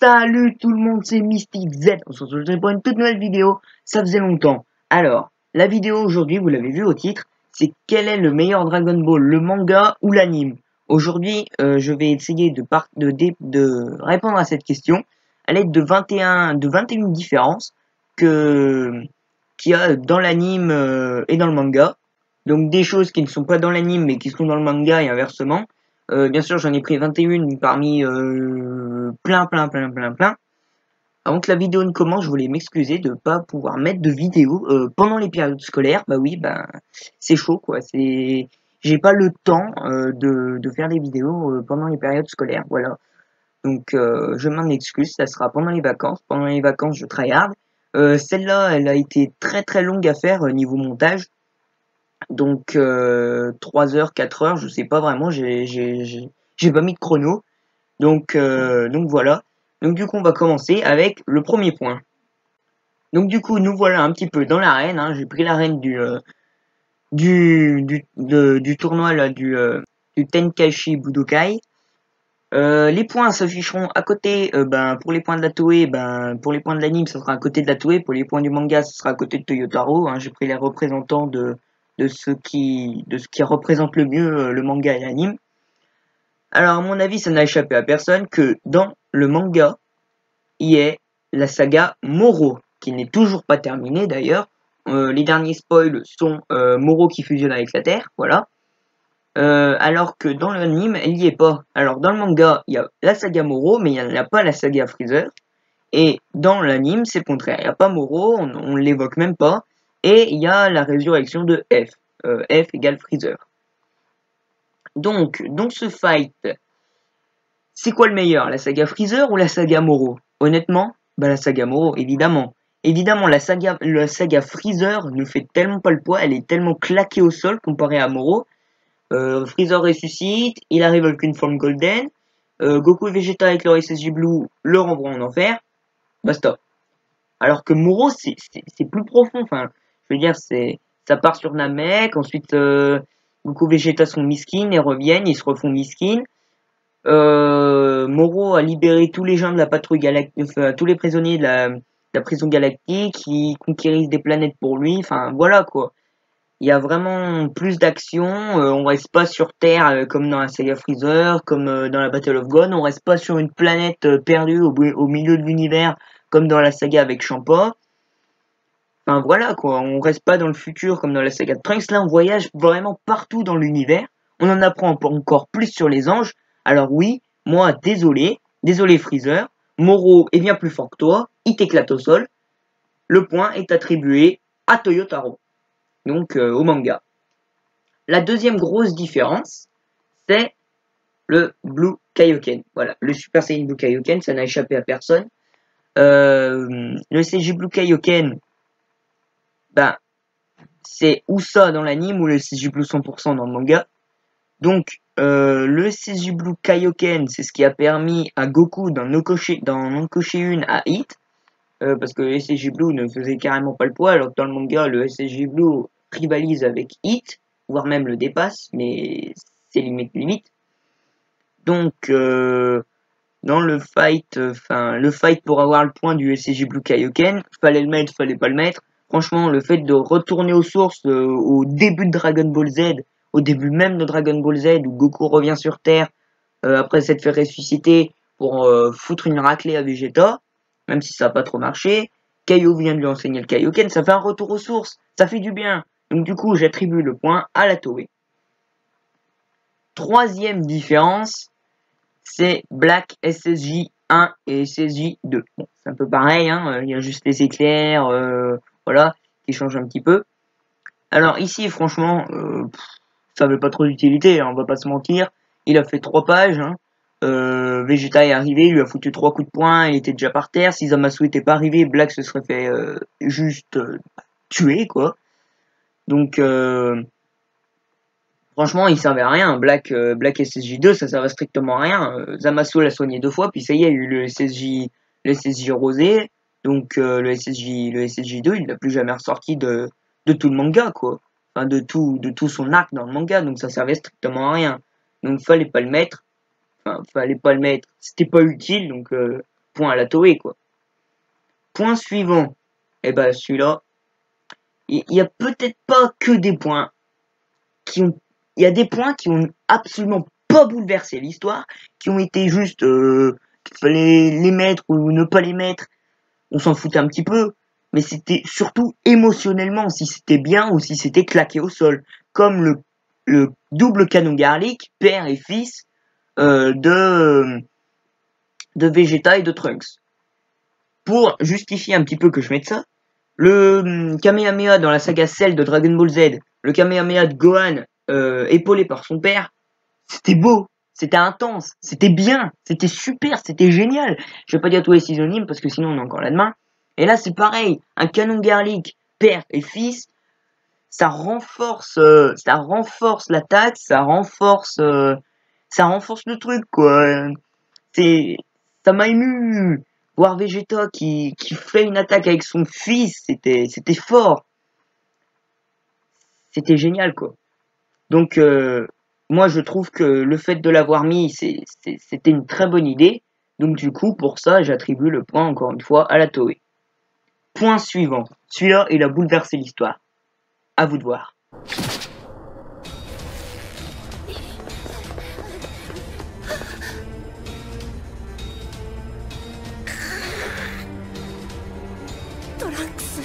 Salut tout le monde, c'est Mystic Z. On se retrouve pour une toute nouvelle vidéo. Ça faisait longtemps. Alors, la vidéo aujourd'hui, vous l'avez vu au titre, c'est quel est le meilleur Dragon Ball, le manga ou l'anime. Aujourd'hui, je vais essayer de répondre à cette question à l'aide de 21 différences qu'il y a dans l'anime et dans le manga. Donc des choses qui ne sont pas dans l'anime mais qui sont dans le manga et inversement. Bien sûr, j'en ai pris 21 parmi plein. Avant que la vidéo ne commence, je voulais m'excuser de pas pouvoir mettre de vidéo pendant les périodes scolaires. Bah oui, c'est chaud quoi. J'ai pas le temps de faire des vidéos pendant les périodes scolaires. Voilà. Donc je m'en excuse. Ça sera pendant les vacances. Pendant les vacances, je tryhard. Celle-là, elle a été très longue à faire niveau montage. Donc 3 heures, 4 heures, je sais pas vraiment, j'ai pas mis de chrono. Donc voilà. Donc du coup on va commencer avec le premier point. Donc du coup nous voilà un petit peu dans l'arène, hein. J'ai pris l'arène du tournoi là du Tenkaichi Budokai. Les points s'afficheront à côté, pour les points de la Toei, pour les points de l'anime, ça sera à côté de la Toei, pour les points du manga, ça sera à côté de Toyotaro, hein. J'ai pris les représentants de ce qui représente le mieux le manga et l'anime. Alors, à mon avis, ça n'a échappé à personne que dans le manga, il y ait la saga Moro, qui n'est toujours pas terminée d'ailleurs. Les derniers spoils sont Moro qui fusionne avec la Terre, voilà. Alors que dans l'anime, elle n'y est pas. Alors dans le manga, il y a la saga Moro, mais il n'y a pas la saga Freezer. Et dans l'anime, c'est le contraire. Il n'y a pas Moro, on ne l'évoque même pas. Et il y a la résurrection de F. F égale Freezer. Donc, dans ce fight, c'est quoi le meilleur, la saga Freezer ou la saga Moro? Honnêtement, la saga Moro, évidemment. Évidemment, la saga Freezer ne fait tellement pas le poids, elle est tellement claquée au sol comparée à Moro. Freezer ressuscite, il arrive avec une forme golden. Goku et Vegeta avec leur SSJ Blue le renvoient en enfer. Basta. Alors que Moro, c'est plus profond. Enfin, je veux dire, ça part sur Namek, ensuite Goku et Vegeta sont miskin et reviennent, ils se refont miskin. Moro a libéré tous les gens de la patrouille galactique, enfin, tous les prisonniers de la prison galactique, ils conquérissent des planètes pour lui. Enfin, voilà quoi. Il y a vraiment plus d'action, on reste pas sur Terre comme dans la saga Freezer, comme dans la Battle of Gon, on reste pas sur une planète perdue au milieu de l'univers comme dans la saga avec Champa. Enfin voilà quoi, on reste pas dans le futur comme dans la saga de Trunks, là on voyage vraiment partout dans l'univers, on en apprend encore plus sur les anges. Alors oui, moi désolé Freezer, Moro est bien plus fort que toi, il t'éclate au sol, le point est attribué à Toyotaro. Donc au manga. La deuxième grosse différence, c'est le Blue Kaioken. Voilà, le Super Saiyan Blue Kaioken, ça n'a échappé à personne. Le CG Blue Kaioken, c'est ou ça dans l'anime ou le CG Blue 100% dans le manga. Donc le CG Blue Kaioken, c'est ce qui a permis à Goku d'en encocher une à Hit. Parce que le SSJ Blue ne faisait carrément pas le poids, alors que dans le manga, le SSJ Blue rivalise avec Hit, voire même le dépasse, mais c'est limite. Donc, dans le fight pour avoir le point du SSJ Blue Kaioken, fallait le mettre, fallait pas le mettre. Franchement, le fait de retourner aux sources au début de Dragon Ball Z, au début même de Dragon Ball Z, où Goku revient sur Terre, après s'être fait ressusciter pour foutre une raclée à Vegeta, même si ça n'a pas trop marché. Kaio vient de lui enseigner le Kaioken, ça fait un retour aux sources, ça fait du bien. Donc du coup, j'attribue le point à la Toei. Troisième différence, c'est Black SSJ 1 et SSJ 2. Bon, c'est un peu pareil, hein, il y a juste les éclairs, voilà, qui changent un petit peu. Alors ici, franchement, ça n'avait pas trop d'utilité, hein, on va pas se mentir. Il a fait 3 pages, hein. Vegeta est arrivé, il lui a foutu 3 coups de poing, il était déjà par terre. Si Zamasu était pas arrivé, Black se serait fait juste tuer, quoi. Donc, franchement, il servait à rien. Black SSJ2, ça servait strictement à rien. Zamasu l'a soigné 2 fois, puis ça y est, il y a eu le SSJ rosé. Donc, le SSJ2, il l'a plus jamais ressorti de tout le manga, quoi. enfin de tout son arc dans le manga, donc ça servait strictement à rien. Donc fallait pas le mettre, enfin fallait pas le mettre, c'était pas utile, donc point à la Toei quoi. Point suivant, et ben celui-là, il y a peut-être pas que des points qui ont, il y a des points qui ont absolument pas bouleversé l'histoire, qui ont été juste, qu'il fallait les mettre ou ne pas les mettre, on s'en foutait un petit peu, mais c'était surtout émotionnellement, si c'était bien ou si c'était claqué au sol, comme le double canon Garlic, père et fils, de Vegeta et de Trunks. Pour justifier un petit peu que je mette ça, le Kamehameha dans la saga Cell de Dragon Ball Z, le Kamehameha de Gohan, épaulé par son père, c'était beau, c'était intense, c'était bien, c'était super, c'était génial. Je vais pas dire tous les synonymes parce que sinon on est encore là demain. Et là c'est pareil, un canon Garlic, père et fils, ça renforce l'attaque, ça renforce le truc quoi. C'est, ça m'a ému. Voir Vegeta qui fait une attaque avec son fils, c'était fort, c'était génial quoi. Donc moi je trouve que le fait de l'avoir mis, c'était une très bonne idée. Donc du coup pour ça j'attribue le point encore une fois à la Toei. Point suivant. Celui-là il a bouleversé l'histoire. À vous de voir. トランクス。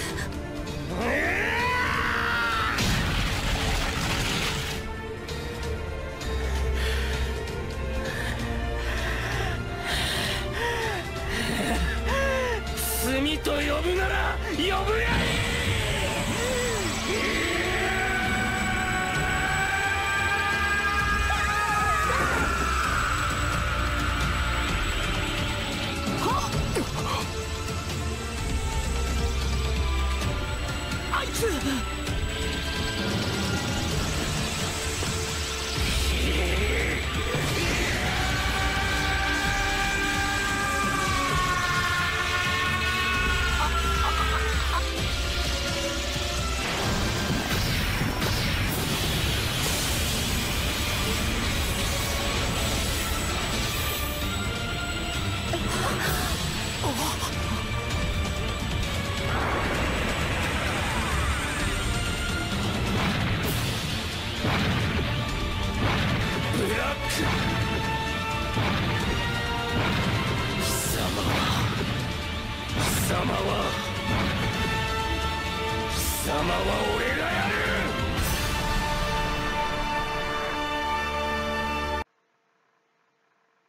罪と呼ぶなら呼ぶがいい。あいつ。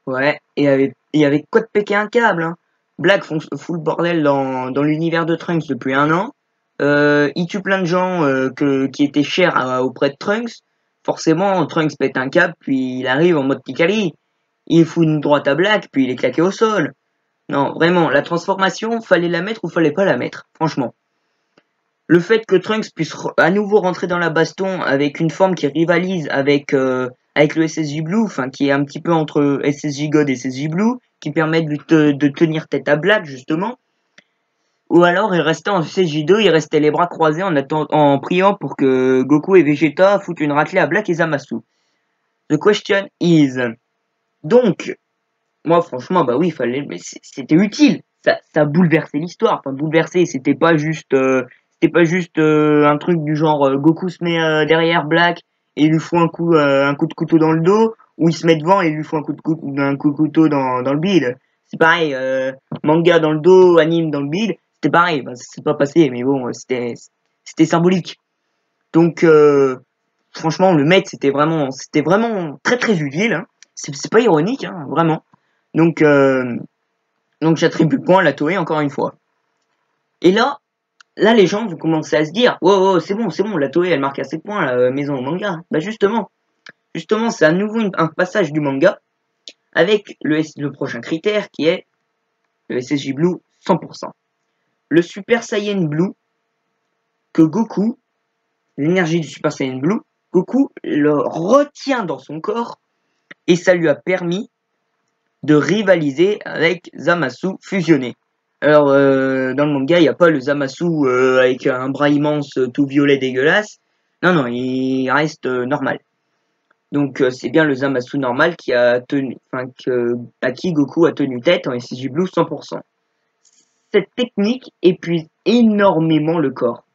Ouais, et il y avait quoi de péter un câble, hein. Black fout le bordel dans l'univers de Trunks depuis un an. Il tue plein de gens qui étaient chers auprès de Trunks. Forcément, Trunks pète un câble, puis il arrive en mode Pikali. Il fout une droite à Black, puis il est claqué au sol. Non, vraiment, la transformation, fallait la mettre ou fallait pas la mettre, franchement. Le fait que Trunks puisse à nouveau rentrer dans la baston avec une forme qui rivalise avec le SSJ Blue, enfin qui est un petit peu entre SSJ God et SSJ Blue, qui permet de tenir tête à Black justement. Ou alors il restait en SSJ2, il restait les bras croisés en priant pour que Goku et Vegeta foutent une raclée à Black et Zamasu. The question is, donc moi franchement bah oui mais c'était utile, ça a bouleversé l'histoire, enfin bouleversé, c'était pas juste un truc du genre Goku se met derrière Black et il lui fout un coup de couteau dans le dos, ou il se met devant et il lui fout un coup de couteau dans le bide. C'est pareil, manga dans le dos, anime dans le bide, c'était pareil, bah, c'est pas passé, mais bon, c'était symbolique. Donc franchement le mec c'était vraiment très très utile, hein. C'est pas ironique, hein, vraiment. Donc j'attribue le point à la Toei encore une fois. Et là les gens vont commencer à se dire, wow, c'est bon, la Toei elle marque assez de points, la maison au manga. Bah justement, c'est à nouveau un passage du manga avec le prochain critère qui est le SSJ Blue 100%. Le Super Saiyan Blue que Goku, l'énergie du Super Saiyan Blue, Goku le retient dans son corps et ça lui a permis de rivaliser avec Zamasu fusionné. Alors, dans le manga, il n'y a pas le Zamasu avec un bras immense tout violet dégueulasse. Non, non, il reste normal. Donc c'est bien le Zamasu normal qui a tenu, à qui Goku a tenu tête en SSJ Blue 100%. Cette technique épuise énormément le corps.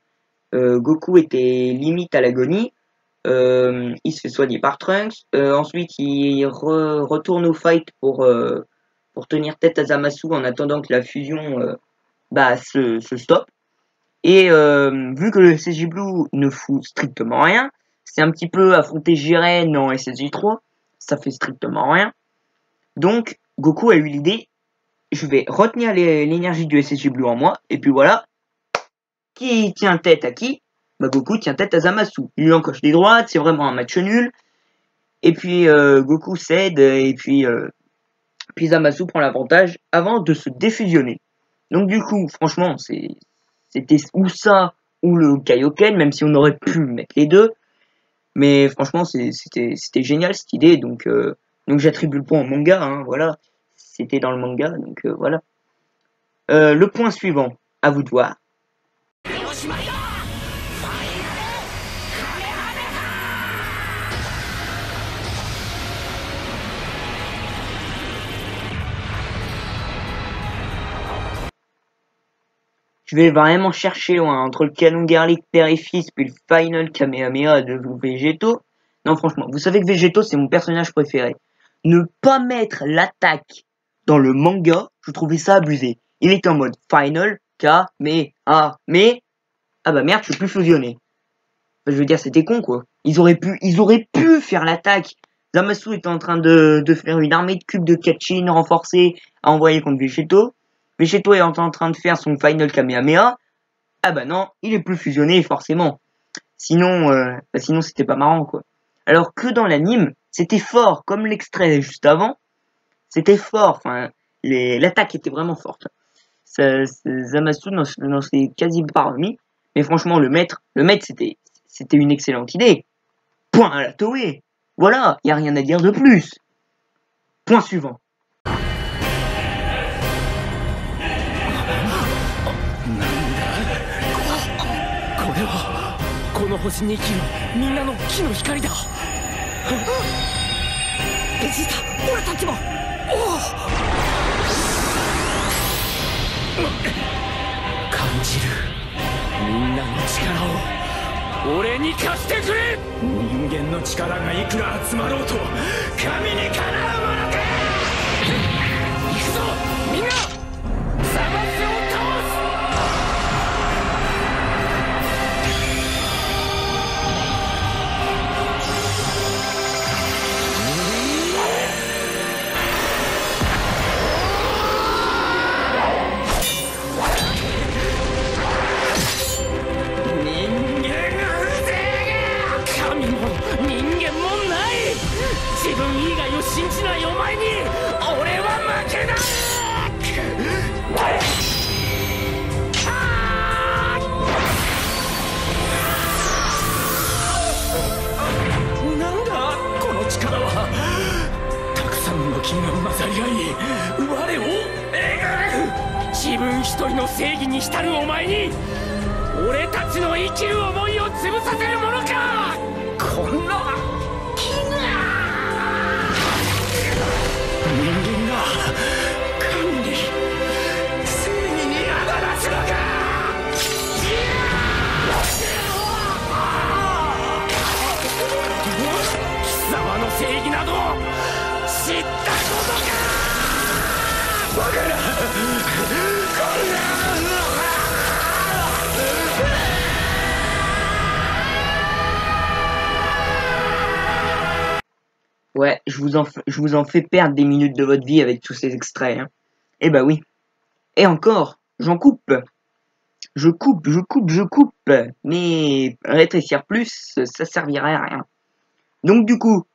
Goku était limite à l'agonie. Il se fait soigner par Trunks. Ensuite, il retourne au fight pour tenir tête à Zamasu en attendant que la fusion se stoppe. Et vu que le SSJ Blue ne fout strictement rien, c'est un petit peu affronter Jiren en SSJ 3, ça fait strictement rien. Donc Goku a eu l'idée, je vais retenir l'énergie du SSJ Blue en moi, et puis voilà, qui tient tête à qui? Bah Goku tient tête à Zamasu. Il lui encoche des droites, c'est vraiment un match nul. Et puis Goku cède, et puis Zamasu prend l'avantage avant de se défusionner. Donc du coup, franchement, c'était ou ça ou le Kaioken, même si on aurait pu mettre les deux. Mais franchement, c'était génial cette idée, donc j'attribue le point au manga, hein, voilà. C'était dans le manga, donc voilà. Le point suivant, à vous de voir. Je vais vraiment chercher loin, entre le canon Garlic père et fils, puis le final Kamehameha de Végéto. Non, franchement, vous savez que Végéto, c'est mon personnage préféré. Ne pas mettre l'attaque dans le manga, je trouvais ça abusé. Il était en mode final, ah bah merde, je suis plus fusionné. Enfin, je veux dire, c'était con, quoi. Ils auraient pu faire l'attaque. Zamasu était en train de faire une armée de cubes de Kachin renforcée à envoyer contre Végéto. Végéto est en train de faire son final Kamehameha. Ah bah non, il est plus fusionné, forcément. Sinon, sinon c'était pas marrant, quoi. Alors que dans l'anime, c'était fort, comme l'extrait juste avant. C'était fort, enfin, l'attaque était vraiment forte. Zamasu n'en s'est quasi pas remis. Mais franchement, le maître, c'était une excellente idée. Point à la Toei. Voilà, y a rien à dire de plus. Point suivant. この星に生きるみんなの木の光だ。ベジータ、俺たちも。感じるみんなの力を俺に貸してくれ。人間の力がいくら集まろうと神にかなうものか。行くぞみんな、ザマスを倒す。 自分以外を信じないお前に俺は負けない。なんだこの力は。たくさんの木が混ざり合い我を描く。自分一人の正義に浸るお前に俺たちの生きる思いを潰させるものか。こんな人間が神に正義に仇なすのか。貴様の正義など知ったことか。バカなこんな。 Ouais, je vous en fais perdre des minutes de votre vie avec tous ces extraits. Hein. Eh bah oui. Et encore, j'en coupe. Je coupe. Mais rétrécir plus, ça servirait à rien. Donc du coup,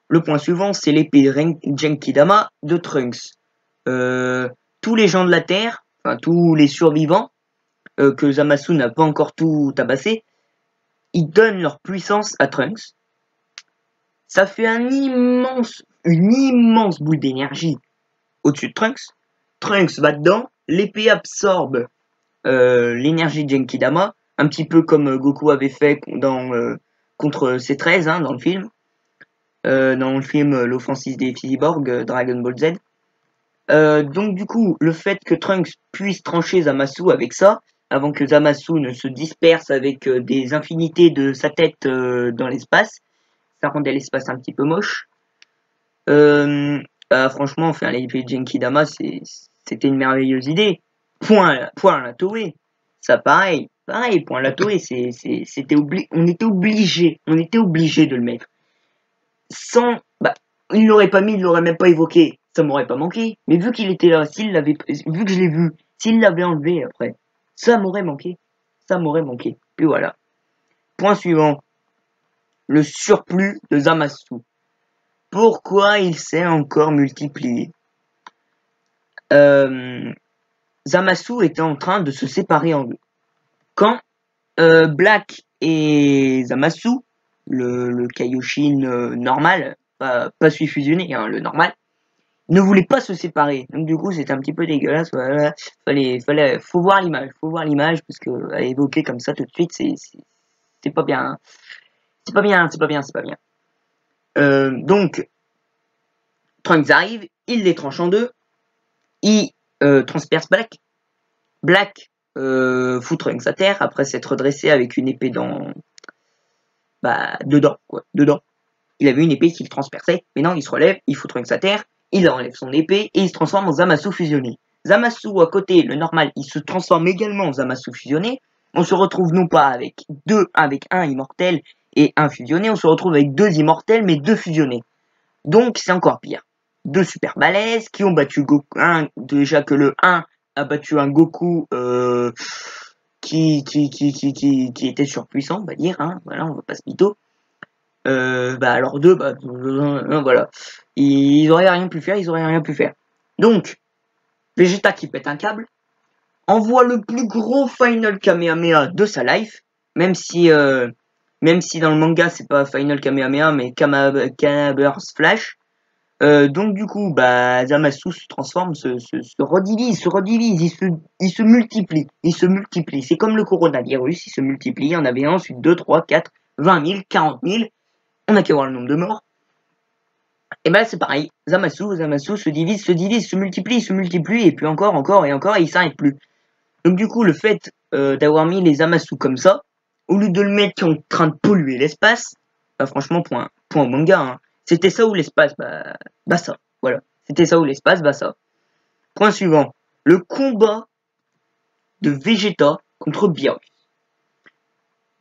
le point suivant, c'est l'épée Genkidama de Trunks. Tous les gens de la Terre, enfin tous les survivants, que Zamasu n'a pas encore tout tabassé, ils donnent leur puissance à Trunks. Ça fait une immense boule d'énergie au-dessus de Trunks. Trunks va dedans, l'épée absorbe l'énergie de Genkidama, un petit peu comme Goku avait fait dans contre C13 hein, dans le film. L'offensive des Cyborg, Dragon Ball Z. Donc du coup, le fait que Trunks puisse trancher Zamasu avec ça, avant que Zamasu ne se disperse avec des infinités de sa tête dans l'espace, ça rendait l'espace un petit peu moche. Franchement, faire l'épée de Genkidama, c'était une merveilleuse idée. Point la Toei. Ça pareil, point la Toei, on était obligé de le mettre. Sans, bah, il l'aurait pas mis, il l'aurait même pas évoqué, ça m'aurait pas manqué. Mais vu qu'il était là, vu que je l'ai vu, s'il l'avait enlevé après, ça m'aurait manqué. Puis voilà. Point suivant. Le surplus de Zamasu. Pourquoi il s'est encore multiplié? Zamasu était en train de se séparer en deux. Quand Black et Zamasu, le Kaioshin normal, pas celui fusionné, hein, le normal, ne voulaient pas se séparer. Donc du coup, c'était un petit peu dégueulasse. Voilà. Faut voir l'image, parce que à évoquer comme ça tout de suite, c'est pas bien. C'est pas bien. Donc, Trunks arrive, il les tranche en deux, il transperce Black. Black fout Trunks à terre après s'être redressé avec une épée dedans. Il avait une épée qui le transperçait, mais non, il se relève, il fout Trunks à terre, il enlève son épée et il se transforme en Zamasu fusionné. Zamasu à côté, le normal, il se transforme également en Zamasu fusionné. On se retrouve non pas avec un immortel et un fusionné, on se retrouve avec deux immortels mais deux fusionnés. Donc c'est encore pire. Deux super balèzes qui ont battu Goku. Déjà que le 1 a battu un Goku qui était surpuissant, on va dire. Hein, voilà, on va pas se mytho. Alors deux, voilà. Ils auraient rien pu faire. Donc, Vegeta qui pète un câble, envoie le plus gros Final Kamehameha de sa life, même si dans le manga c'est pas Final Kamehameha mais Burst Flash. Donc du coup, Zamasu se transforme, se redivise, il se multiplie. C'est comme le coronavirus, il se multiplie. Il y en avait un, ensuite 2, 3, 4, 20 000, 40 000. On a qu'à voir le nombre de morts. Et c'est pareil. Zamasu se divise, se multiplie, et puis encore, et il s'arrête plus. Donc du coup, le fait d'avoir mis les Zamasu comme ça, au lieu de le mettre qui est en train de polluer l'espace, franchement, point au manga, hein. C'était ça ou l'espace, ça. Voilà. C'était ça ou l'espace, ça. Point suivant. Le combat de Vegeta contre Beerus.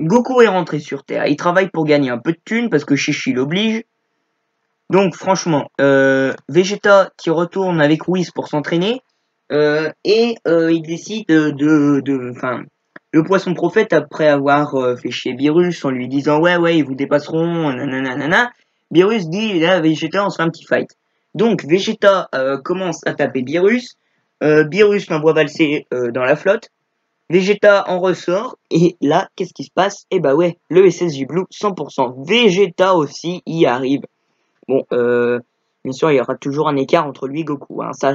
Goku est rentré sur Terre. Il travaille pour gagner un peu de thunes parce que Chichi l'oblige. Donc franchement, Vegeta qui retourne avec Whis pour s'entraîner. Il décide le poisson prophète, après avoir fait chier Beerus en lui disant ouais, ils vous dépasseront, nanana. Beerus dit là, Vegeta, on se fait un petit fight. Donc Vegeta commence à taper Beerus. Beerus l'envoie valser dans la flotte. Vegeta en ressort. Et là, qu'est-ce qui se passe? Ouais, le SSJ Blue 100%. Vegeta aussi y arrive. Bon, bien sûr, il y aura toujours un écart entre lui et Goku. Hein. Ça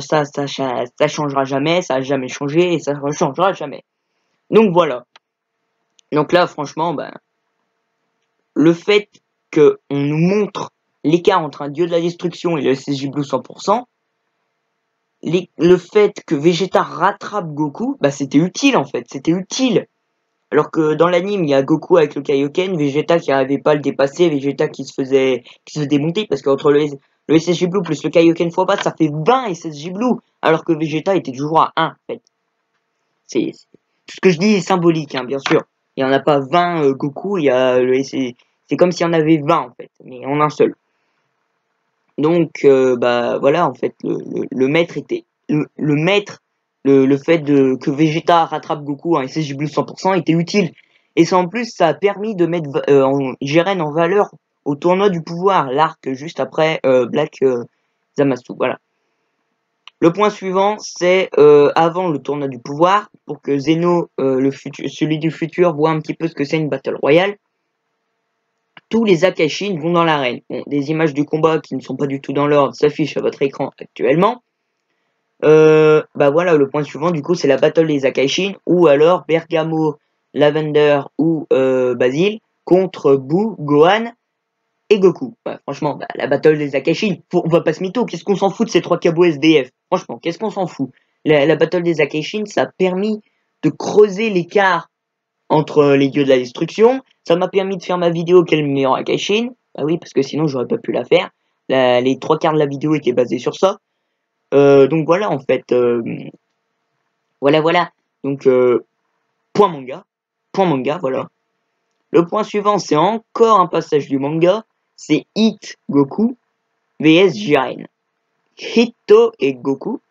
changera jamais, ça a jamais changé et ça ne changera jamais. Donc voilà. Donc là, franchement, le fait qu'on nous montre l'écart entre un dieu de la destruction et le SSJ Blue 100%, le fait que Vegeta rattrape Goku, c'était utile en fait, c'était utile. Alors que dans l'anime, il y a Goku avec le Kaioken, Vegeta qui n'arrivait pas à le dépasser, Vegeta qui se faisait démonter, parce qu'entre le SSJ Blue plus le Kaioken x ça fait 20 SSJ Blue, alors que Vegeta était toujours à 1 en fait. C'est tout ce que je dis est symbolique, hein, bien sûr. Il n'y en a pas 20 Goku, il y a c'est comme s'il y en avait 20 en fait, mais en un seul. Donc voilà, en fait, le maître était le fait que Vegeta rattrape Goku en SSJ Blue 100% était utile. Et ça en plus, ça a permis de mettre Jiren en valeur au tournoi du pouvoir, l'arc juste après Black Zamasu. Voilà. Le point suivant, c'est avant le tournoi du pouvoir, pour que Zeno, celui du futur, voit un petit peu ce que c'est une Battle Royale. Tous les Akashin vont dans l'arène. Bon, des images du combat qui ne sont pas du tout dans l'ordre s'affichent à votre écran actuellement. Voilà, le point suivant, du coup, c'est la Battle des Akashin, ou alors Bergamo, Lavender ou Basil contre Boo, Gohan et Goku. Bah, franchement, bah, la battle des Akashin, on va pas se mytho, qu'est-ce qu'on s'en fout de ces 3 cabos SDF? Franchement, qu'est-ce qu'on s'en fout? La battle des Akashin, ça a permis de creuser l'écart entre les dieux de la destruction. Ça m'a permis de faire ma vidéo quel est le meilleur Akashin. Bah oui, parce que sinon j'aurais pas pu la faire. Les 3 quarts de la vidéo étaient basés sur ça. Donc voilà, en fait. Voilà. Donc, point manga, voilà. Le point suivant, c'est encore un passage du manga. C'est Hit Goku vs Jiren. Hito et Goku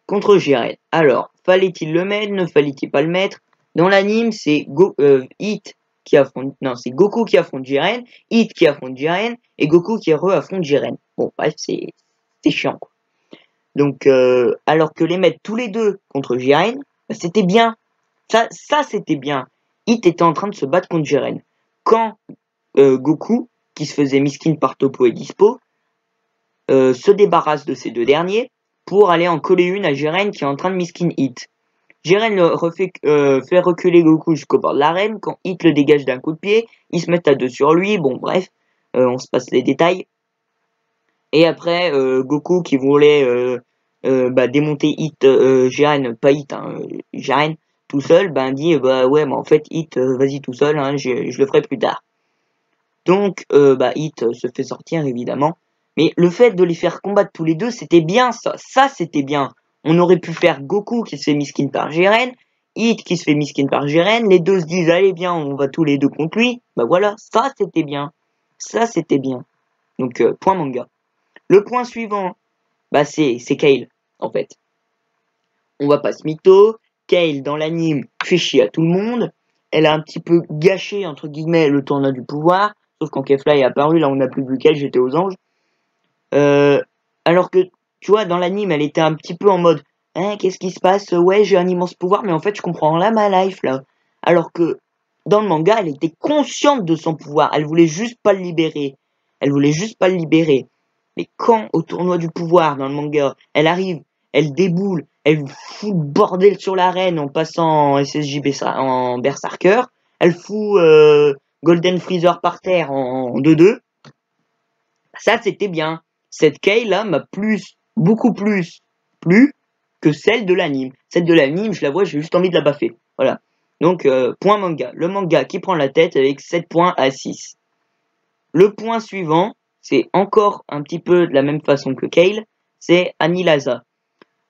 contre Jiren. Alors, fallait-il le mettre, ne fallait-il pas le mettre? Dans l'anime, c'est Hit qui affronte... Non, c'est Goku qui affronte Jiren, Hit qui affronte Jiren, et Goku qui affronte Jiren. Bon, bref, c'est chiant, quoi. Donc, alors que les mettre tous les deux contre Jiren, bah, c'était bien. Ça c'était bien. Hit était en train de se battre contre Jiren. Quand Goku, qui se faisait miskin par Toppo et Dispo, se débarrasse de ces deux derniers pour aller en coller une à Jiren qui est en train de miskin Hit. Jiren fait reculer Goku jusqu'au bord de l'arène. Quand Hit le dégage d'un coup de pied, ils se mettent à deux sur lui. Bon, bref, on se passe les détails. Et après, Goku qui voulait démonter Hit, Jiren, pas Hit, hein, Jiren, tout seul, dit bah ouais, mais en fait Hit, vas-y tout seul, hein, je le ferai plus tard. Donc Hit se fait sortir évidemment, mais le fait de les faire combattre tous les deux, c'était bien ça c'était bien. On aurait pu faire Goku qui se fait miskin par Jiren, Hit qui se fait miskin par Jiren, les deux se disent allez bien, on va tous les deux contre lui, bah voilà, ça c'était bien. Donc point manga. Le point suivant, c'est Kale en fait. On va pas se mytho. Kale dans l'anime fait chier à tout le monde. Elle a un petit peu gâché entre guillemets le tournoi du pouvoir. Sauf quand Kefla est apparu, là on n'a plus vu qu'elle, j'étais aux anges. Alors que tu vois dans l'anime elle était un petit peu en mode hein, qu'est-ce qui se passe? Ouais j'ai un immense pouvoir mais en fait je comprends là ma life là. Alors que dans le manga elle était consciente de son pouvoir. Elle voulait juste pas le libérer. Mais quand au tournoi du pouvoir dans le manga elle arrive, elle déboule, elle fout le bordel sur l'arène en passant en SSJ en Berserker. Elle fout Golden Freezer par terre en 2-2. Ça, c'était bien. Cette Kale là m'a beaucoup plus plu que celle de l'anime. Celle de l'anime, je la vois, j'ai juste envie de la baffer. Voilà. Donc, point manga. Le manga qui prend la tête avec 7 points à 6. Le point suivant, c'est encore un petit peu de la même façon que Kale, c'est Anilaza.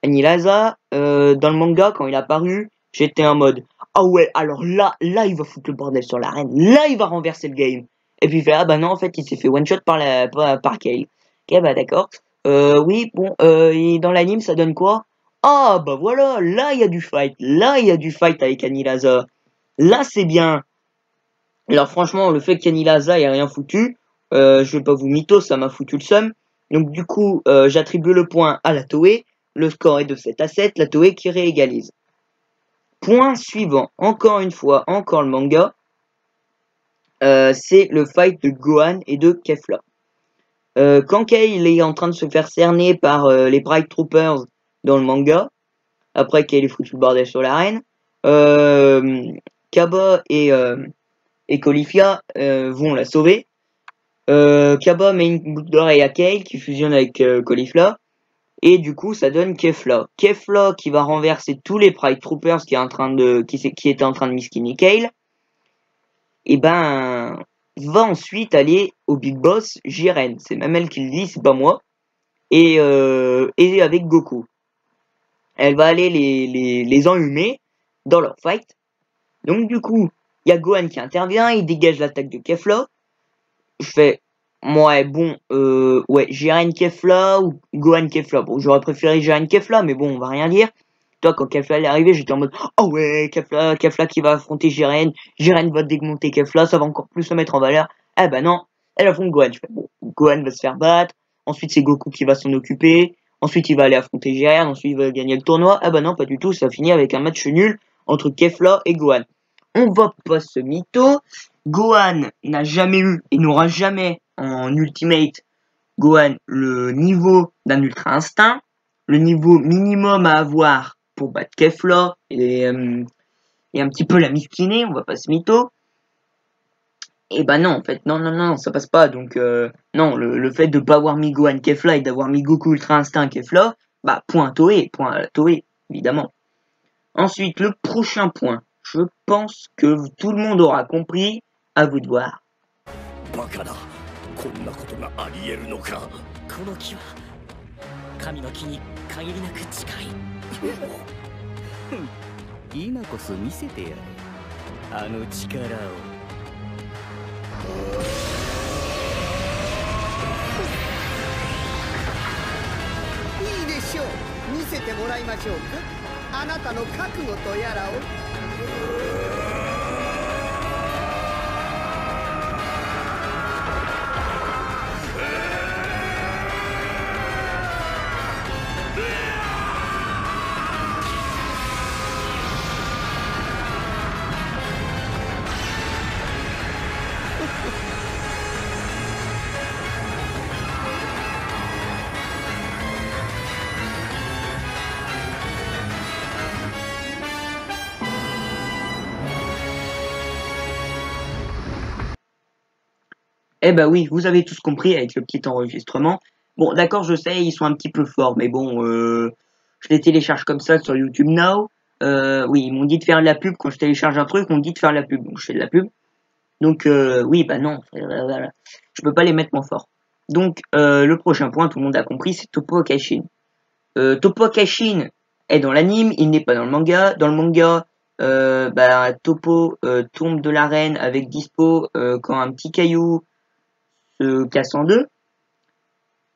Anilaza, dans le manga, quand il a apparu, j'étais en mode ah ouais, alors là il va foutre le bordel sur l'arène, là il va renverser le game. Et puis il fait ah bah non, en fait il s'est fait one shot par Kale. Ok, bah d'accord. Oui, bon, et dans l'anime ça donne quoi? Ah bah voilà, là il y a du fight avec Anilaza. Là c'est bien. Alors franchement, le fait qu'Anilaza ait rien foutu, je vais pas vous mytho, ça m'a foutu le seum. Donc du coup, j'attribue le point à la Toei. Le score est de 7 à 7, la Toei qui réégalise. Point suivant, encore une fois, encore le manga. C'est le fight de Gohan et de Kefla. Quand Kale est en train de se faire cerner par les Bright Troopers dans le manga, après Kale ait foutu le bordel sur l'arène, Kaba et Caulifla vont la sauver. Kaba met une boucle d'oreille à Kale qui fusionne avec Caulifla. Et du coup, ça donne Kefla. Kefla qui va renverser tous les Pride Troopers qui étaient en train de miskiner Kale. Et va ensuite aller au Big Boss Jiren. C'est même elle qui le dit, c'est pas moi. Et avec Goku. Elle va aller les enhumer dans leur fight. Donc du coup, il y a Gohan qui intervient, il dégage l'attaque de Kefla. Je fais ouais, bon, Jiren Kefla ou Gohan Kefla. Bon, j'aurais préféré Jiren Kefla, mais bon, on va rien dire. Toi, quand Kefla est arrivé, j'étais en mode oh ouais, Kefla qui va affronter Jiren. Jiren va démonter Kefla, ça va encore plus se mettre en valeur. Eh ben non, elle affronte Gohan. Je fais bon, Gohan va se faire battre. Ensuite, c'est Goku qui va s'en occuper. Ensuite, il va aller affronter Jiren. Ensuite, il va gagner le tournoi. Ah ben non, pas du tout. Ça finit avec un match nul entre Kefla et Gohan. On va pas se mytho. Gohan n'a jamais eu et n'aura jamais en Ultimate Gohan le niveau d'un Ultra Instinct, le niveau minimum à avoir pour battre Kefla et et un petit peu la miskiner, on va pas se mytho. Et bah non, en fait, non, ça passe pas. Donc, non, le fait de pas avoir mis Gohan Kefla et d'avoir mis Goku Ultra Instinct Kefla, bah, point à Toei, évidemment. Ensuite, le prochain point. Je pense que tout le monde aura compris. À vous de voir.いいでしょう。見せてもらいましょうか。あなたの覚悟とやらを。Eh bah oui, vous avez tous compris avec le petit enregistrement. Bon, d'accord, je sais, ils sont un petit peu forts, mais bon, je les télécharge comme ça sur YouTube Now. Oui, ils m'ont dit de faire de la pub. Quand je télécharge un truc, on me dit de faire de la pub. Donc, je fais de la pub. Donc, oui, bah non, voilà. Je peux pas les mettre moins forts. Donc, le prochain point, tout le monde a compris, c'est Toppo Akaishin. Toppo Akaishin est dans l'anime, il n'est pas dans le manga. Dans le manga, bah, Toppo tombe de l'arène avec Dispo quand un petit caillou se casse en deux.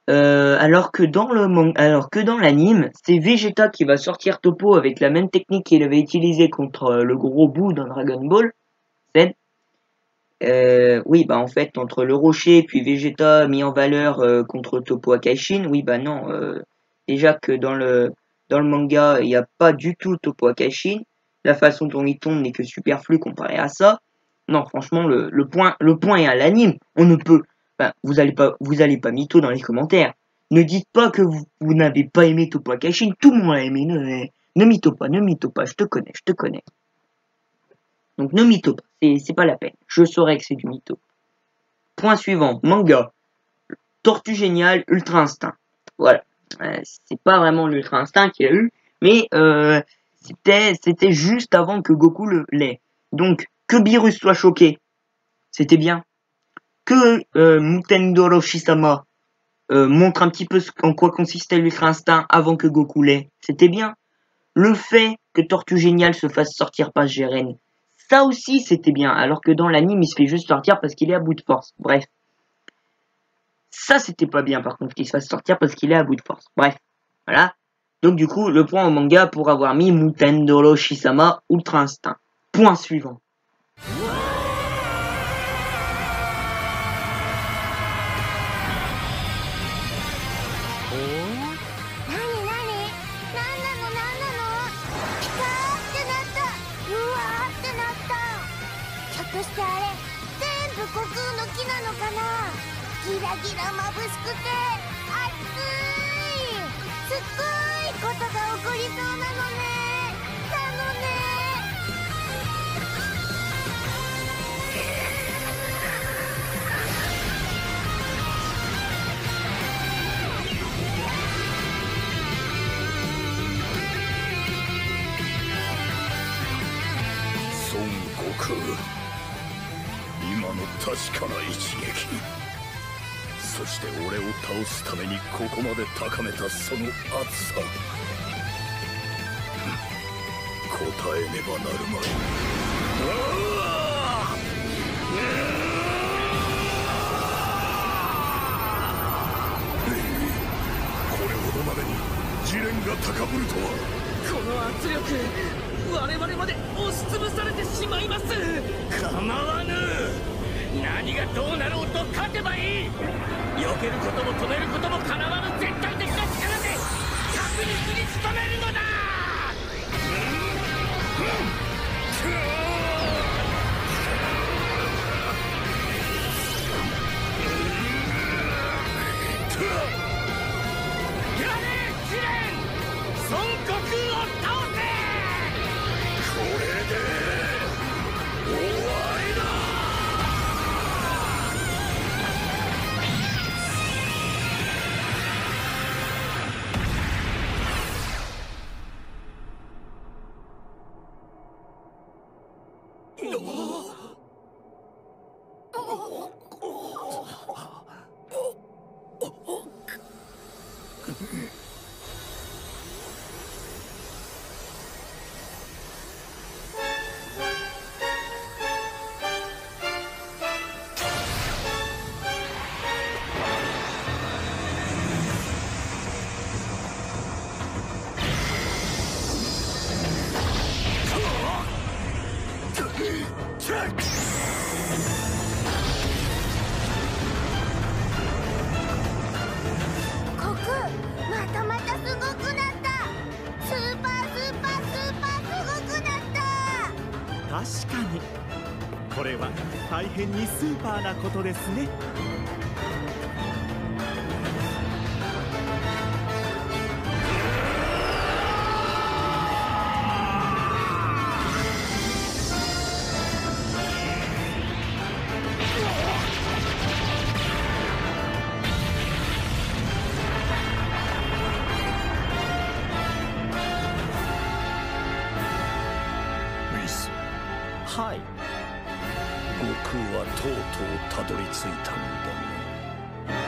Alors que dans l'anime, c'est Vegeta qui va sortir Toppo avec la même technique qu'il avait utilisée contre le gros bout dans Dragon Ball Z. Oui, bah en fait, entre le rocher puis Vegeta mis en valeur contre Toppo Akaishin, oui, bah non. Déjà que dans le manga, il n'y a pas du tout Toppo Akaishin. La façon dont il tombe n'est que superflu comparé à ça. Non, franchement, le point est à l'anime. On ne peut... Enfin, vous allez pas mytho dans les commentaires. Ne dites pas que vous n'avez pas aimé Toppo Akaishin. Tout le monde l'a aimé. Ne mytho pas. Je te connais. Donc ne mytho pas. C'est pas la peine. Je saurais que c'est du mytho. Point suivant. Manga. Tortue Géniale, Ultra Instinct. Voilà. C'est pas vraiment l'Ultra Instinct qu'il a eu. Mais c'était juste avant que Goku l'ait. Donc, que Beerus soit choqué. C'était bien. Que Mutendoro Shisama montre un petit peu en quoi consistait l'Ultra Instinct avant que Goku l'ait. C'était bien. Le fait que Tortue Géniale se fasse sortir par Jiren, ça aussi c'était bien. Alors que dans l'anime, il se fait juste sortir parce qu'il est à bout de force. Bref. Ça c'était pas bien par contre qu'il se fasse sortir parce qu'il est à bout de force. Bref. Voilà. Donc du coup, le point au manga pour avoir mis Mutendoro Shisama Ultra Instinct. Point suivant.確かな一撃、そして俺を倒すためにここまで高めたその熱さ、答えねばなるまい。これほどまでに試練が高ぶるとは。この圧力、我々まで押しつぶされてしまいます。構わぬ。何がどうなろうと勝てばいい。避けることも止めることもかなわぬ絶対的な力で確実に仕留めるのだ。やれ試練、孫悟空を倒せ。これでコク、またまたすごくなった。スーパースーパースーパーすごくなった。確かにこれは大変にスーパーなことですね。ウィス、はい。悟空はとうとうたどり着いたんだ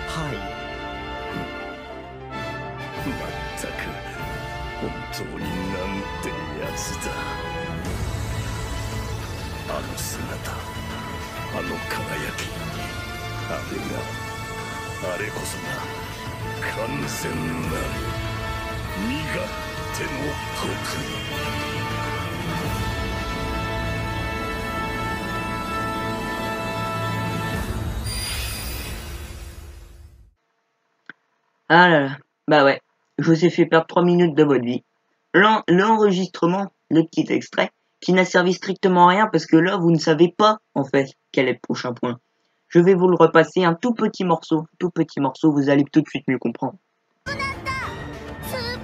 はい。な。まったく本当になんてやつだ。あの姿、あの輝き、あれこそが完全なる身勝手の悟空。Ah là là, bah ouais, je vous ai fait perdre 3 minutes de votre vie. L'enregistrement, le petit extrait, qui n'a servi strictement à rien parce que là, vous ne savez pas, en fait, quel est le prochain point. Je vais vous le repasser, un tout petit morceau, vous allez tout de suite mieux comprendre. スー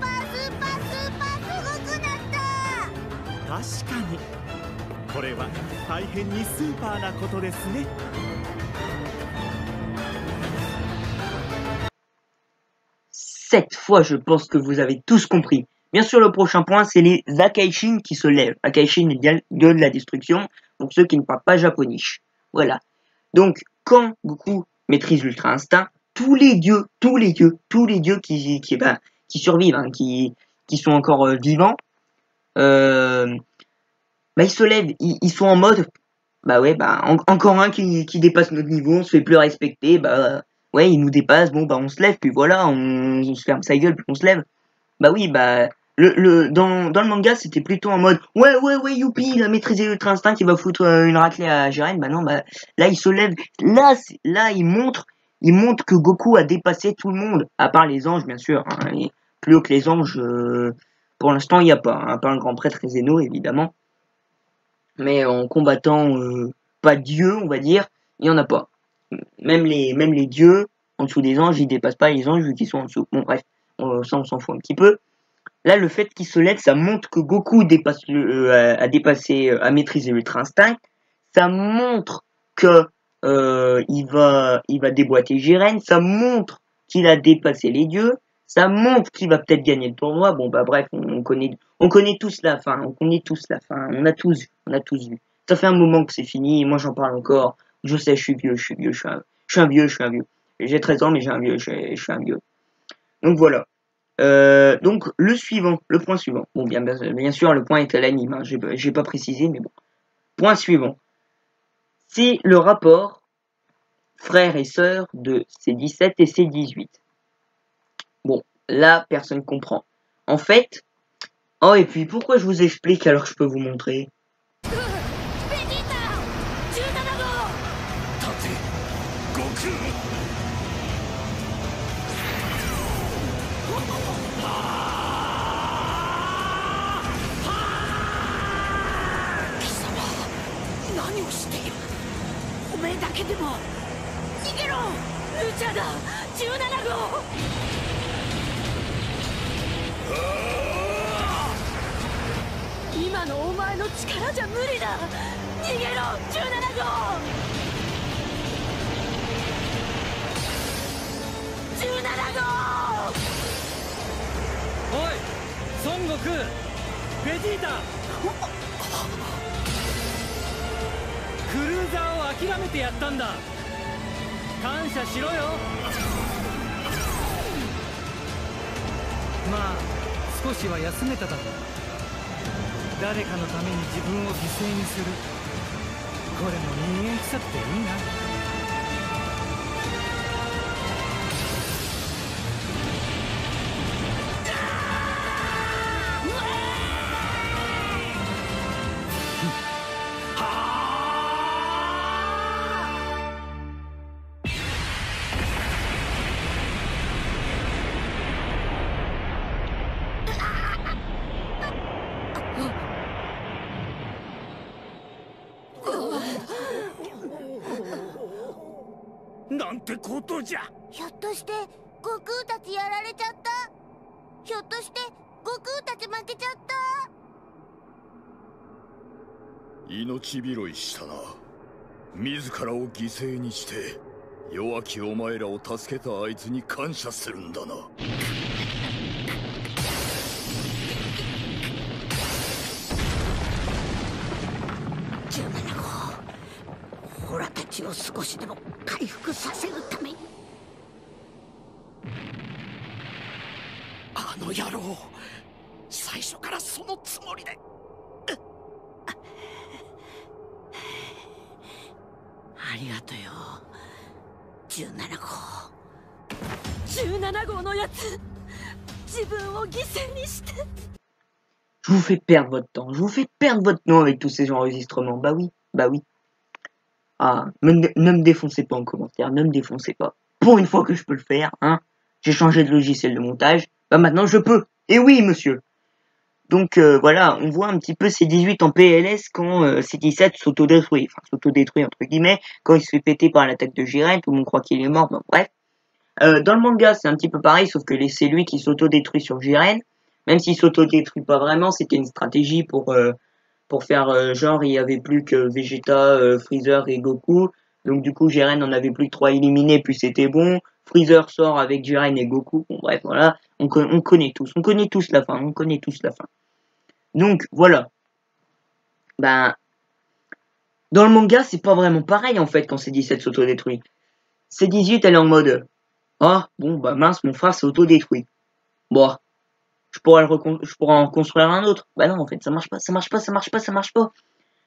パースーパースーパーすごくなった。確かにこれは大変にスーパーなことですね。Cette fois, je pense que vous avez tous compris. Bien sûr, le prochain point, c'est les Akaishin qui se lèvent. Akaishin égale dieu de la destruction, pour ceux qui ne parlent pas japonais. Voilà. Donc, quand Goku maîtrise l'Ultra Instinct, tous les dieux qui survivent, hein, qui sont encore vivants, bah, ils se lèvent, ils sont en mode, bah ouais, bah encore un qui dépasse notre niveau, on se fait plus respecter, bah ouais, il nous dépasse, bon bah on se lève, puis voilà, on se ferme sa gueule, puis on se lève. Bah oui, bah dans le manga, c'était plutôt en mode ouais, youpi, il a maîtrisé l'Ultra Instinct, il va foutre une raclée à Jiren. Bah non, bah là il se lève, là il montre que Goku a dépassé tout le monde, à part les anges bien sûr, hein, et plus haut que les anges, pour l'instant il n'y a pas, hein, pas un grand prêtre Zeno évidemment, mais en combattant pas Dieu, on va dire, il y en a pas. Même les dieux en dessous des anges, ils dépassent pas les anges vu qu'ils sont en dessous. Bon bref, ça on s'en fout un petit peu. Là, le fait qu'il se lève, ça montre que Goku a maîtrisé l'Ultra Instinct. Ça montre que il va déboîter Jiren. Ça montre qu'il a dépassé les dieux. Ça montre qu'il va peut-être gagner le tournoi. Bon bah bref, on connaît tous la fin. On a tous vu. Ça fait un moment que c'est fini. Et moi j'en parle encore. Je sais, je suis vieux. Je suis un vieux. J'ai 13 ans, mais je suis un vieux. Donc voilà. Donc le point suivant. Bon, bien sûr, le point est à l'anime, hein, j'ai pas précisé, mais bon. Point suivant. C'est le rapport frères et sœurs de C17 et C18. Bon, là, personne comprend. En fait, oh, et puis pourquoi je vous explique alors que je peux vous montrer? まあ少しは休めただろう。誰かのために自分を犠牲にする、これも人間臭くていいな。なんてことじゃ。ひょっとして悟空たちやられちゃった？ひょっとして悟空たち負けちゃった？命拾いしたな。自らを犠牲にして弱きお前らを助けたあいつに感謝するんだな。17号、オラたちを少しでも回復させるために。あの野郎、最初からそのつもりで。ありがとよ、17号。17号のやつ、自分を犠牲にして。Je vous fais perdre votre temps, je vous fais perdre votre temps avec tous ces enregistrements. Bah oui, bah oui. Ah, ne me défoncez pas en commentaire, ne me défoncez pas. Pour une fois que je peux le faire, hein. J'ai changé de logiciel de montage, bah maintenant je peux. Et oui, monsieur. Donc voilà, on voit un petit peu C18 en PLS quand C17 s'autodétruit. Enfin, s'autodétruit entre guillemets, quand il se fait péter par l'attaque de Jiren, tout le monde croit qu'il est mort, bon bref. Dans le manga, c'est un petit peu pareil, sauf que c'est lui qui s'autodétruit sur Jiren. Même s'il s'autodétruit pas vraiment, c'était une stratégie pour faire genre il y avait plus que Vegeta, Freezer et Goku. Donc du coup Jiren en avait plus que 3 éliminés, puis c'était bon. Freezer sort avec Jiren et Goku. Bon bref, voilà, on connaît tous la fin, Donc voilà. Ben dans le manga, c'est pas vraiment pareil en fait quand C17 s'autodétruit. C18 elle est en mode ah bon bah mince, mon frère s'est autodétruit. Bon, je pourrais en construire un autre. Bah non, en fait, ça marche pas.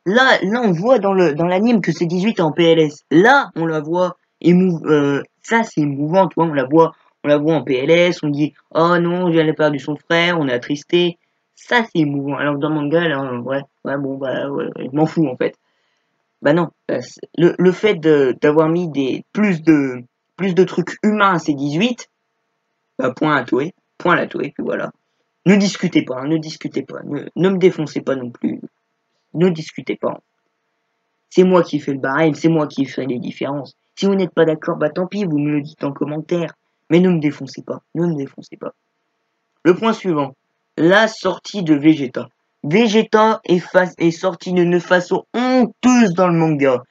Là, on voit dans l'anime que c'est 18 en PLS. Là, on la voit ça c'est émouvant, tu vois, on la voit en PLS, on dit oh non, elle a perdu son frère, on est attristé. Ça c'est émouvant. Alors dans le manga, là, ouais, bon bah ouais, je m'en fous en fait. Bah non, le fait d'avoir mis plus de trucs humains à ces 18, bah point à Toei, puis voilà. Ne discutez pas, ne me défoncez pas non plus. Ne discutez pas. C'est moi qui fais le barème, c'est moi qui fais les différences. Si vous n'êtes pas d'accord, bah tant pis, vous me le dites en commentaire. Mais ne me défoncez pas, Le point suivant, la sortie de Vegeta. Vegeta est sorti d'une façon honteuse dans le manga.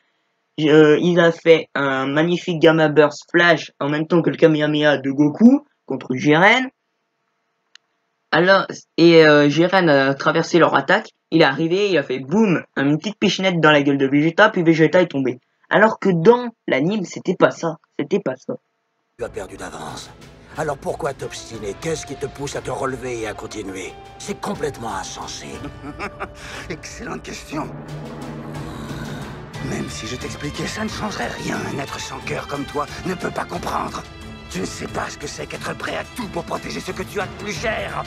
Il a fait un magnifique Gamma Burst Flash en même temps que le Kamehameha de Goku contre Jiren. Alors, Jiren a traversé leur attaque, il est arrivé, il a fait boum, une petite pichenette dans la gueule de Vegeta, puis Vegeta est tombé. Alors que dans l'anime, c'était pas ça. Tu as perdu d'avance. Alors pourquoi t'obstiner? Qu'est-ce qui te pousse à te relever et à continuer? C'est complètement insensé. Excellente question. Même si je t'expliquais, ça ne changerait rien. Un être sans cœur comme toi ne peut pas comprendre. Tu ne sais pas ce que c'est qu'être prêt à tout pour protéger ce que tu as de plus cher.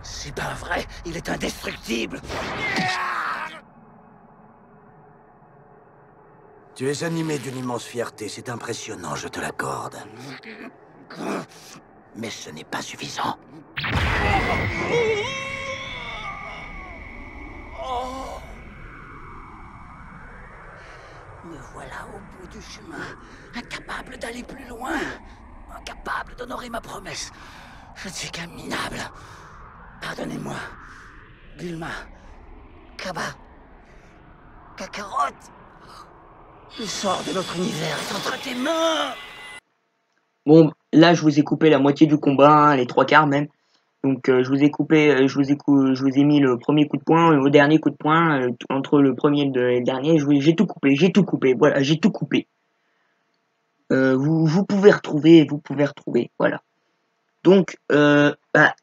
C'est pas vrai, il est indestructible. Tu es animé d'une immense fierté, c'est impressionnant, je te l'accorde. Mais ce n'est pas suffisant. Me voilà au bout du chemin, incapable d'aller plus loin, incapable d'honorer ma promesse. Je ne suis qu'un minable. Pardonnez-moi, Bulma, Kaba, Kakarot. Le sort de notre univers est entre tes mains. Bon, là je vous ai coupé la moitié du combat, hein, les 3/4 même. Donc je vous ai coupé, je vous ai mis le premier coup de poing au dernier coup de poing, entre le premier et le dernier, j'ai tout coupé, voilà, j'ai tout coupé. Vous pouvez retrouver, voilà. Donc, je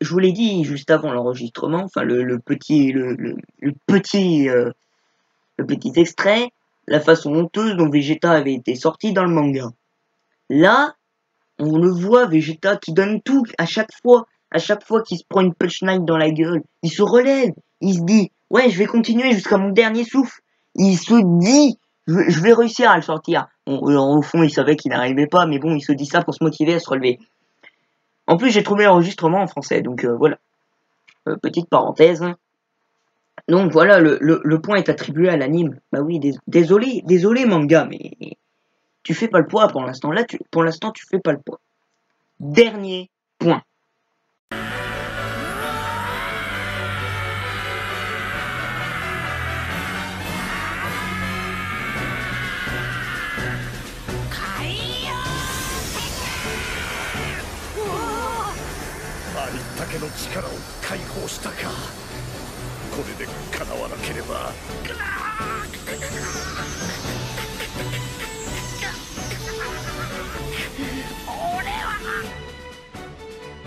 vous l'ai dit juste avant l'enregistrement, enfin le petit extrait, la façon honteuse dont Vegeta avait été sorti dans le manga. Là, on le voit, Vegeta qui donne tout à chaque fois qu'il se prend une punchline dans la gueule, il se relève, il se dit, ouais, je vais continuer jusqu'à mon dernier souffle. Il se dit, je vais réussir à le sortir. Au fond, il savait qu'il n'arrivait pas, mais bon, il se dit ça pour se motiver à se relever. En plus, j'ai trouvé l'enregistrement en français, donc voilà. Petite parenthèse. Donc voilà, le point est attribué à l'anime. Bah oui, désolé manga, mais tu fais pas le poids pour l'instant. Là, pour l'instant, tu fais pas le poids. Dernier point.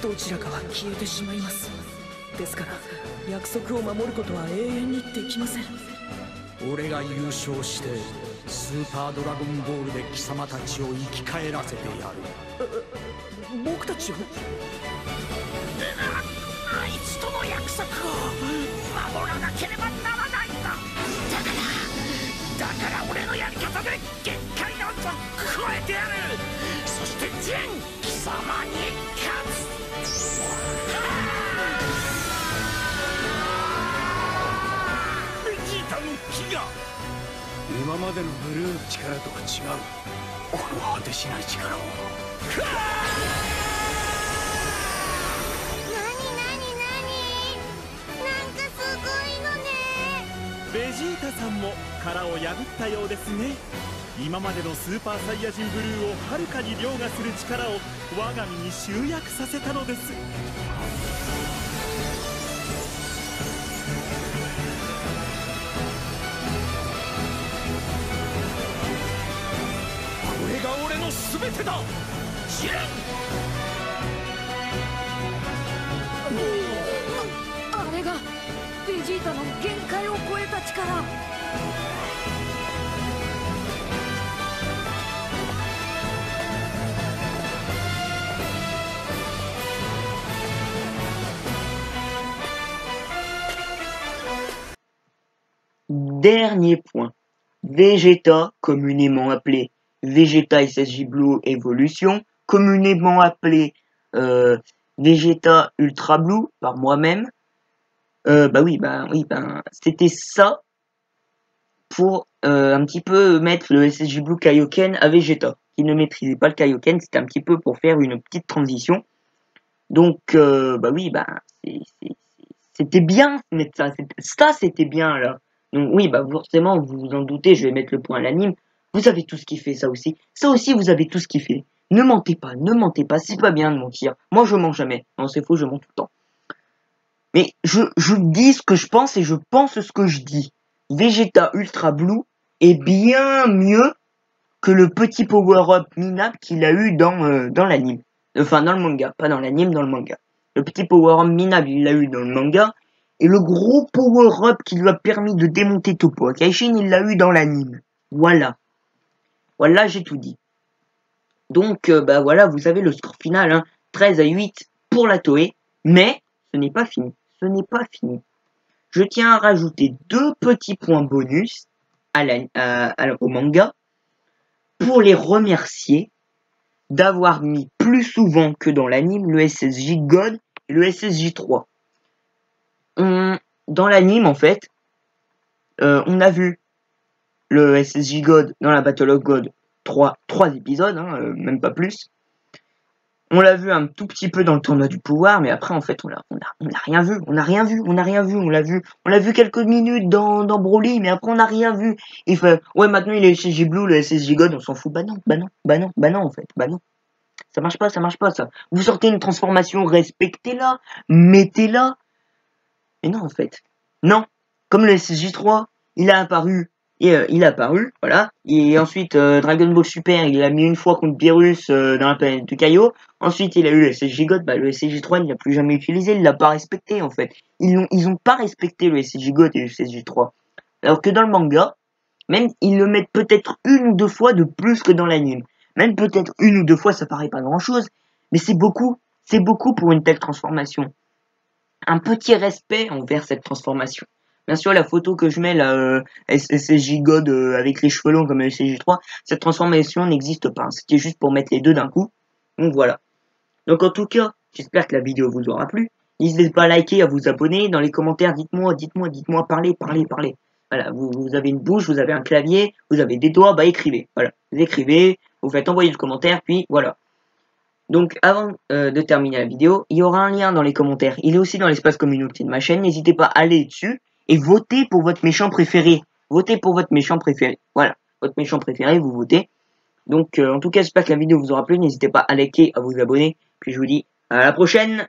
どちらかは消えてしまいます。ですから約束を守ることは永遠にできません。俺が優勝してスーパードラゴンボールで貴様たちを生き返らせてやる。僕たちを？あいつとの約束を守らなければならないんだ。だから俺のやり方で限界を超えてやる。そしてジェン貴様に勝つ。ベジータの気が今までのブルーの力とは違うこの果てしない力を。ベジータさんも殻を破ったようですね。今までのスーパーサイヤ人ブルーをはるかに凌駕する力を我が身に集約させたのです。これが俺の全てだ。ジェン。あれがベジータの限界を超えた力。Dernier point. Vegeta, communément appelé Vegeta SSJ Blue Evolution, communément appelé Vegeta Ultra Blue par moi-même. C'était ça pour un petit peu mettre le SSJ Blue Kaioken à Vegeta, qui ne maîtrisait pas le Kaioken. C'était un petit peu pour faire une petite transition. Donc, c'était bien, ça c'était bien là. Donc oui, forcément, vous vous en doutez, je vais mettre le point à l'anime. Vous avez tout ce qui fait, ça aussi. Ça aussi, vous avez tout ce qui fait. Ne mentez pas, c'est pas bien de mentir. Moi, je mens jamais. Non, c'est faux, je mens tout le temps. Mais je dis ce que je pense et je pense ce que je dis. Vegeta Ultra Blue est bien mieux que le petit power-up minable qu'il a eu dans l'anime. Enfin, dans le manga, pas dans l'anime, dans le manga. Le petit power-up minable, il l'a eu dans le manga. Et le gros power-up qui lui a permis de démonter Toppo Akaishin, il l'a eu dans l'anime. Voilà. Voilà, j'ai tout dit. Donc, voilà, vous savez le score final, hein, 13-8 pour la Toei. Mais, ce n'est pas fini. Ce n'est pas fini. Je tiens à rajouter 2 petits points bonus au manga pour les remercier d'avoir mis plus souvent que dans l'anime le SSJ God et le SSJ 3. Dans l'anime, en fait, on a vu le SSJ God dans la Battle of God 3 épisodes, hein, même pas plus. On l'a vu un tout petit peu dans le tournoi du pouvoir, mais après, en fait, on l'a rien vu. On l'a vu quelques minutes dans Broly, mais après, on n'a rien vu. Il fait, ouais, maintenant, il est SSJ Blue, le SSJ God, on s'en fout. Bah non, en fait, bah non. Ça marche pas, ça. Vous sortez une transformation, respectez-la, mettez-la. Mais non, en fait. Non. Comme le SSJ3, il a apparu. Voilà. Et ensuite, Dragon Ball Super, il l'a mis une fois contre Beerus dans la planète de Kaio. Ensuite, il a eu le SSJ God. Bah, le SSJ3, il l'a plus jamais utilisé. Il l'a pas respecté, en fait. Ils ont pas respecté le SSJ God et le SSJ3. Alors que dans le manga, même, ils le mettent peut-être une ou deux fois de plus que dans l'anime. Même peut-être une ou deux fois, ça paraît pas grand-chose. Mais c'est beaucoup. C'est beaucoup pour une telle transformation. Un petit respect envers cette transformation. Bien sûr, la photo que je mets là, SSJ God avec les cheveux longs comme le SSJ3, cette transformation n'existe pas. C'était juste pour mettre les deux d'un coup. Donc voilà. Donc en tout cas, j'espère que la vidéo vous aura plu. N'hésitez pas à liker, à vous abonner. Dans les commentaires, dites-moi, parlez. Voilà, vous avez une bouche, vous avez un clavier, vous avez des doigts, bah écrivez. Voilà, vous écrivez, vous faites envoyer le commentaire, puis voilà. Donc avant de terminer la vidéo, il y aura un lien dans les commentaires. Il est aussi dans l'espace communauté de ma chaîne. N'hésitez pas à aller dessus et votez pour votre méchant préféré. Votez pour votre méchant préféré. Voilà, votre méchant préféré, vous votez. Donc en tout cas, j'espère que la vidéo vous aura plu. N'hésitez pas à liker, à vous abonner. Puis je vous dis à la prochaine.